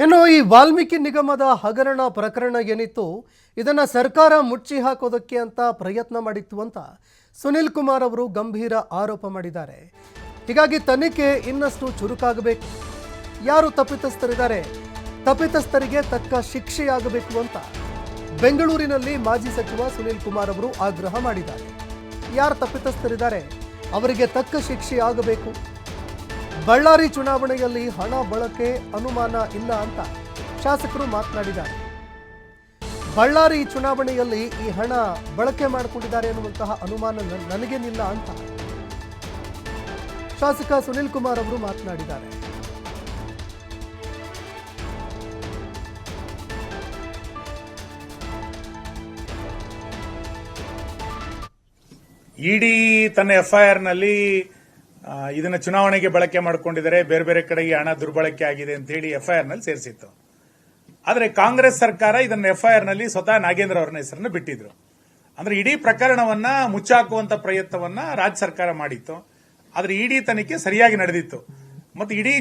ಇನ್ನು ಈ ವಾಲ್ಮೀಕಿ ನಿಗಮದ ಹಗರಣ ಪ್ರಕರಣ ಏನಿತ್ತು ಇದನ್ನ ಸರ್ಕಾರ ಮುಚ್ಚಿ ಹಾಕೋದಕ್ಕೆ ಅಂತ ಪ್ರಯತ್ನ ಮಾಡಿತ್ತು ಅಂತ ಸುನಿಲ್ ಕುಮಾರ್ ಅವರು ಗಂಭೀರ ಆರೋಪ ಮಾಡಿದ್ದಾರೆ. ಹೀಗಾಗಿ ತನಿಖೆ ಇನ್ನಷ್ಟು ಚುರುಕಾಗಬೇಕು. ಯಾರು ತಪ್ಪಿತಸ್ಥರಿದ್ದಾರೆ, ತಪ್ಪಿತಸ್ಥರಿಗೆ ತಕ್ಕ ಶಿಕ್ಷೆಯಾಗಬೇಕು ಅಂತ ಬೆಂಗಳೂರಿನಲ್ಲಿ ಮಾಜಿ ಸಚಿವ ಸುನಿಲ್ ಕುಮಾರ್ ಅವರು ಆಗ್ರಹ ಮಾಡಿದ್ದಾರೆ. ಯಾರು ತಪ್ಪಿತಸ್ಥರಿದ್ದಾರೆ ಅವರಿಗೆ ತಕ್ಕ ಶಿಕ್ಷೆಯಾಗಬೇಕು. ಬಳ್ಳಾರಿ ಚುನಾವಣೆಯಲ್ಲಿ ಹಣ ಬಳಕೆ ಅನುಮಾನ ಇಲ್ಲ ಅಂತ ಶಾಸಕರು ಮಾತನಾಡಿದ್ದಾರೆ. ಬಳ್ಳಾರಿ ಚುನಾವಣೆಯಲ್ಲಿ ಈ ಹಣ ಬಳಕೆ ಮಾಡಿಕೊಂಡಿದ್ದಾರೆ ಎನ್ನುವಂತಹ ಅನುಮಾನ ನನಗೇನಿಲ್ಲ ಅಂತ ಶಾಸಕ ಸುನಿಲ್ ಕುಮಾರ್ ಅವರು ಮಾತನಾಡಿದ್ದಾರೆ. ಇಡಿ ತನ್ನ ಎಫ್ಐಆರ್ ನಲ್ಲಿ ಇದನ್ನ ಚುನಾವಣೆಗೆ ಬಳಕೆ ಮಾಡಿಕೊಂಡಿದ್ದಾರೆ, ಬೇರೆ ಬೇರೆ ಕಡೆಗೆ ಹಣ ದುರ್ಬಳಕೆ ಆಗಿದೆ ಅಂತ ಹೇಳಿ ಎಫ್ಐಆರ್ ನಲ್ಲಿ ಸೇರಿಸಿತ್ತು. ಆದರೆ ಕಾಂಗ್ರೆಸ್ ಸರ್ಕಾರ ಇದನ್ನ ಎಫ್ಐಆರ್ ನಲ್ಲಿ ಸ್ವತಃ ನಾಗೇಂದ್ರ ಅವರ ಹೆಸರನ್ನು ಬಿಟ್ಟಿದ್ರು. ಅಂದ್ರೆ ಇಡೀ ಪ್ರಕರಣವನ್ನ ಮುಚ್ಚಾಕುವಂತ ಪ್ರಯತ್ನವನ್ನ ರಾಜ್ಯ ಸರ್ಕಾರ ಮಾಡಿತ್ತು. ಆದ್ರೆ ಇಡಿ ತನಿಖೆ ಸರಿಯಾಗಿ ನಡೆದಿತ್ತು. ಮತ್ತು ಇಡೀ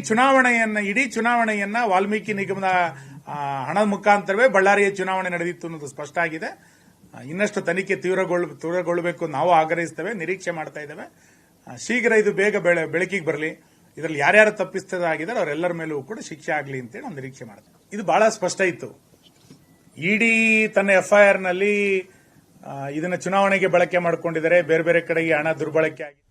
ಚುನಾವಣೆಯನ್ನ ವಾಲ್ಮೀಕಿ ನಿಗಮದ ಹಣದ ಮುಖಾಂತರವೇ ಬಳ್ಳಾರಿಯ ಚುನಾವಣೆ ನಡೆದಿತ್ತು ಅನ್ನೋದು ಸ್ಪಷ್ಟ ಆಗಿದೆ. ಇನ್ನಷ್ಟು ತನಿಖೆ ತೀವ್ರಗೊಳ್ಳಬೇಕು ನಾವು ಆಗ್ರಹಿಸ್ತೇವೆ, ನಿರೀಕ್ಷೆ ಮಾಡ್ತಾ ಇದ್ದೇವೆ. ಶೀಘ್ರ ಇದು ಬೇಗ ಬೆಳಕಿಗೆ ಬರಲಿ. ಇದರಲ್ಲಿ ಯಾರ್ಯಾರು ತಪ್ಪಿತಸ್ಥರಾಗಿದ್ದಾರೆ ಅವರೆಲ್ಲರ ಮೇಲೂ ಕೂಡ ಶಿಕ್ಷೆ ಆಗಲಿ ಅಂತೇಳಿ ನಾವು ನಿರೀಕ್ಷೆ ಮಾಡ್ತೇವೆ. ಇದು ಬಹಳ ಸ್ಪಷ್ಟ ಇತ್ತು. ಇಡಿ ತನ್ನ ಎಫ್ಐಆರ್ ನಲ್ಲಿ ಇದನ್ನ ಚುನಾವಣೆಗೆ ಬಳಕೆ ಮಾಡಿಕೊಂಡಿದ್ದಾರೆ, ಬೇರೆ ಬೇರೆ ಕಡೆಗೆ ಹಣ ದುರ್ಬಳಕೆ ಆಗಿದೆ.